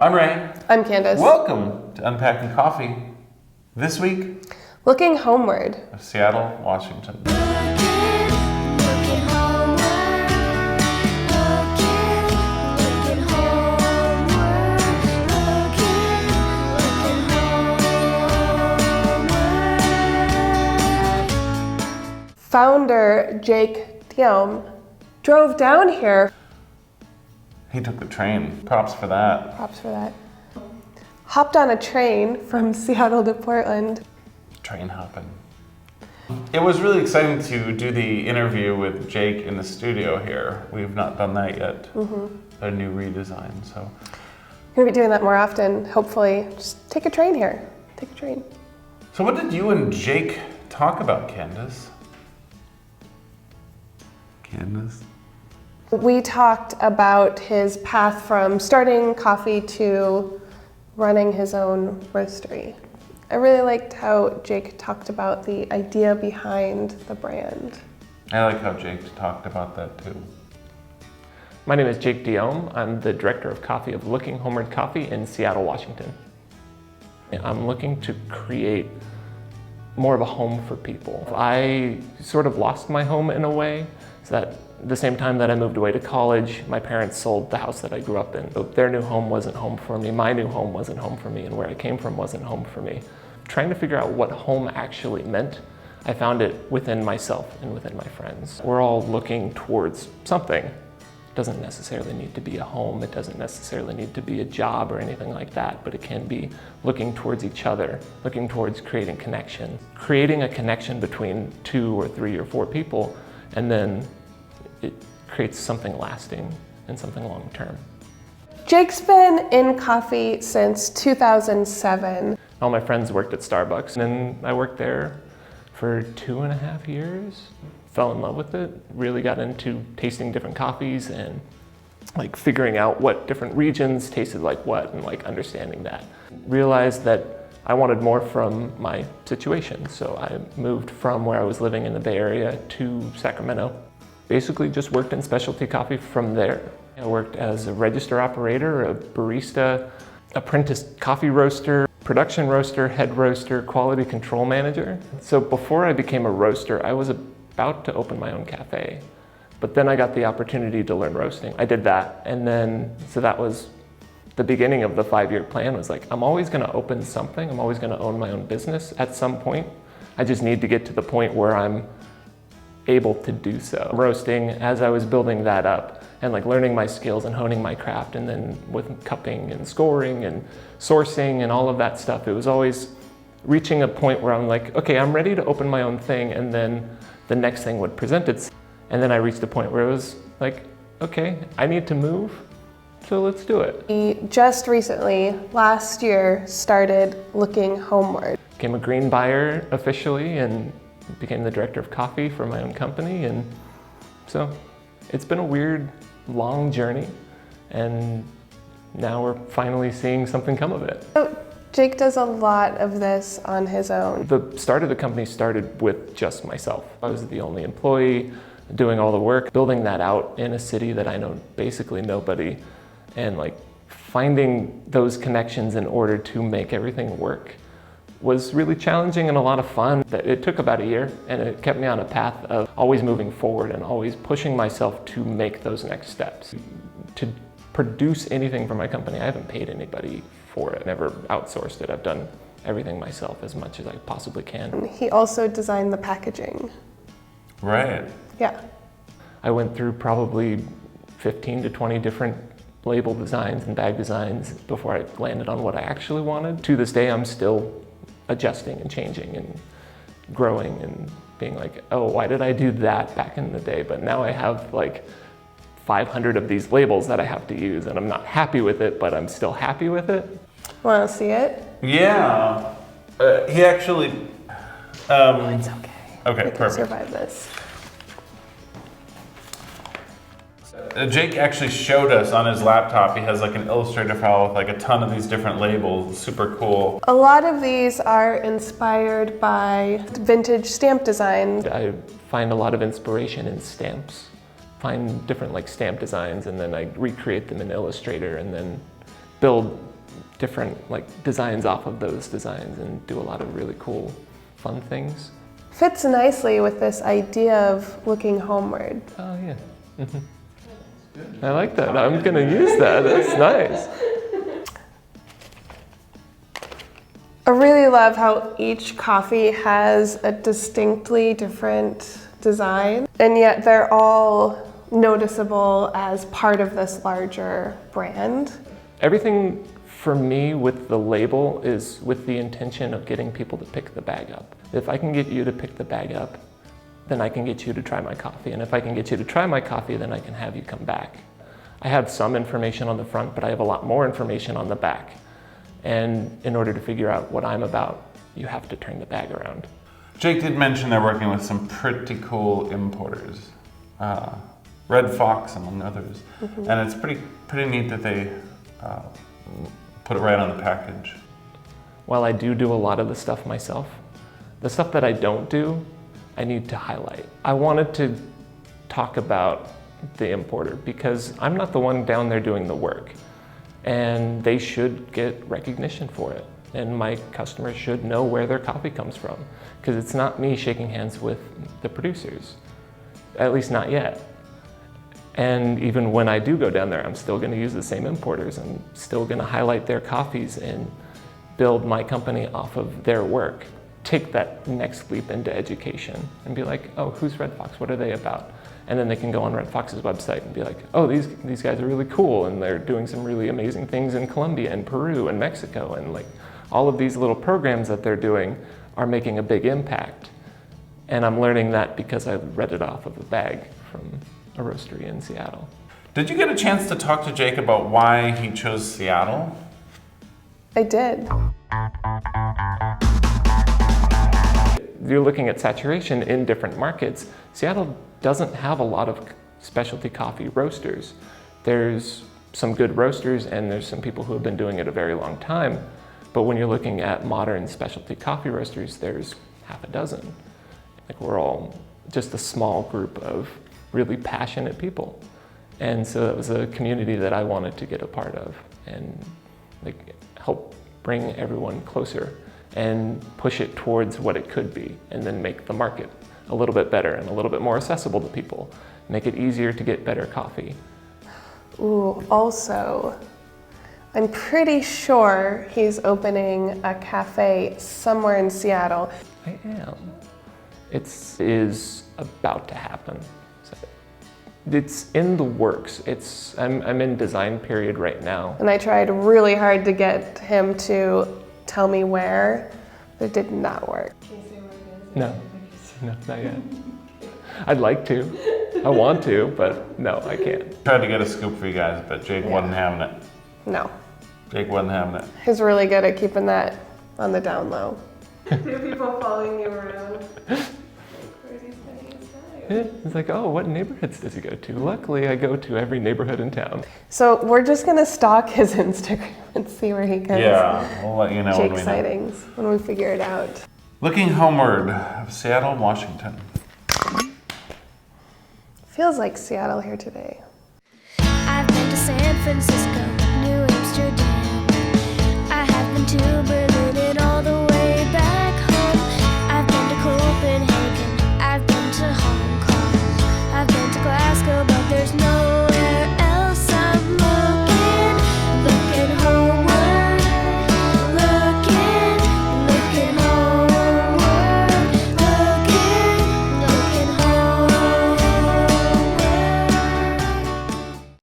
I'm Ray. I'm Candace. Welcome to Unpacking Coffee. This week, Looking Homeward. of Seattle, Washington. Looking homeward, looking homeward, looking homeward. Founder Jake Deome drove down here. He took the train. Props for that. Props for that. Hopped on a train from Seattle to Portland. Train hopping. It was really exciting to do the interview with Jake in the studio here. We've not done that yet. A new redesign, so. Gonna be doing that more often, hopefully. Just take a train here. Take a train. So what did you and Jake talk about, Candace? Candace? We talked about his path from starting coffee to running his own roastery. I really liked how Jake talked about the idea behind the brand. I like how Jake talked about that too. My name is Jake Deome. I'm the director of coffee of Looking Homeward Coffee in Seattle, Washington. I'm looking to create more of a home for people. I sort of lost my home in a way, so that the same time that I moved away to college, my parents sold the house that I grew up in. So their new home wasn't home for me, my new home wasn't home for me, and where I came from wasn't home for me. Trying to figure out what home actually meant, I found it within myself and within my friends. We're all looking towards something. It doesn't necessarily need to be a home, it doesn't necessarily need to be a job or anything like that, but it can be looking towards each other, looking towards creating connection. Creating a connection between 2 or 3 or 4 people, and then it creates something lasting and something long-term. Jake's been in coffee since 2007. All my friends worked at Starbucks, and I worked there for 2.5 years. Fell in love with it, really got into tasting different coffees and like figuring out what different regions tasted like what and like understanding that. Realized that I wanted more from my situation, so I moved from where I was living in the Bay Area to Sacramento. Basically just worked in specialty coffee from there. I worked as a register operator, a barista, apprentice coffee roaster, production roaster, head roaster, quality control manager. So before I became a roaster, I was about to open my own cafe. But then I got the opportunity to learn roasting. I did that, and then, so that was the beginning of the 5-year plan. Was like, I'm always gonna open something, I'm always gonna own my own business at some point. I just need to get to the point where I'm able to do so. Roasting, as I was building that up and like learning my skills and honing my craft, and then with cupping and scoring and sourcing and all of that stuff, it was always reaching a point where I'm like, okay, I'm ready to open my own thing, and then the next thing would present itself. And then I reached a point where it was like, okay, I need to move, so let's do it. He just recently, last year, started Looking Homeward. Became a green buyer officially and became the director of coffee for my own company. And so it's been a weird, long journey, and now we're finally seeing something come of it. So Jake does a lot of this on his own. The start of the company started with just myself. I was the only employee doing all the work, building that out in a city that I know basically nobody, and like finding those connections in order to make everything work was really challenging and a lot of fun. It took about a year, and it kept me on a path of always moving forward and always pushing myself to make those next steps. To produce anything for my company, I haven't paid anybody for it, never outsourced it. I've done everything myself as much as I possibly can. He also designed the packaging. Right. Yeah. I went through probably 15 to 20 different label designs and bag designs before I landed on what I actually wanted. To this day, I'm still adjusting and changing and growing and being like, oh, why did I do that back in the day? But now I have like 500 of these labels that I have to use, and I'm not happy with it, but I'm still happy with it. Want to see it? Yeah. He actually. It's okay. Okay, We can perfect. survive this. Jake actually showed us on his laptop. He has like an Illustrator file with like a ton of these different labels. Super cool. A lot of these are inspired by vintage stamp design. I find a lot of inspiration in stamps. Find different like stamp designs, and then I recreate them in Illustrator, and then build different like designs off of those designs and do a lot of really cool, fun things. Fits nicely with this idea of looking homeward. Oh yeah. I like that. I'm gonna use that. That's nice. I really love how each coffee has a distinctly different design, and yet they're all noticeable as part of this larger brand. Everything for me with the label is with the intention of getting people to pick the bag up. If I can get you to pick the bag up, then I can get you to try my coffee. And if I can get you to try my coffee, then I can have you come back. I have some information on the front, but I have a lot more information on the back. And in order to figure out what I'm about, you have to turn the bag around. Jake did mention they're working with some pretty cool importers. Red Fox, among others. And it's pretty neat that they put it right on the package. While I do a lot of the stuff myself, the stuff that I don't do, I need to highlight. I wanted to talk about the importer because I'm not the one down there doing the work, and they should get recognition for it. And my customers should know where their coffee comes from, because it's not me shaking hands with the producers, at least not yet. And even when I do go down there, I'm still going to use the same importers. I'm still going to highlight their coffees and build my company off of their work. Take that next leap into education and be like, oh, who's Red Fox? What are they about? And then they can go on Red Fox's website and be like, oh, these guys are really cool, and they're doing some really amazing things in Colombia and Peru and Mexico, and like all of these little programs that they're doing are making a big impact. And I'm learning that because I read it off of a bag from a roastery in Seattle. Did you get a chance to talk to Jake about why he chose Seattle? I did. You're looking at saturation in different markets. Seattle doesn't have a lot of specialty coffee roasters. There's some good roasters and there's some people who have been doing it a very long time. But when you're looking at modern specialty coffee roasters, there's half a dozen. Like, we're all just a small group of really passionate people. And so that was a community that I wanted to get a part of and like help bring everyone closer and push it towards what it could be, and then make the market a little bit better and a little bit more accessible to people. Make it easier to get better coffee. Ooh, also, I'm pretty sure he's opening a cafe somewhere in Seattle. I am. It is about to happen. It's in the works. I'm in design period right now. And I tried really hard to get him to tell me where, but it did not work. No, not yet. I'd like to. I want to, but no, I can't. Tried to get a scoop for you guys, but Jake wasn't having it. No. Jake wasn't having it. He's really good at keeping that on the down low. People following you around. Where's he spending his time? It's like, oh, what neighborhoods does he go to? Luckily, I go to every neighborhood in town. So we're just gonna stalk his Instagram and see where he goes. Yeah, we'll let you know Jake when we know. sightings, when we figure it out. Looking Homeward of Seattle, Washington. Feels like Seattle here today. I've been to San Francisco, New Amsterdam.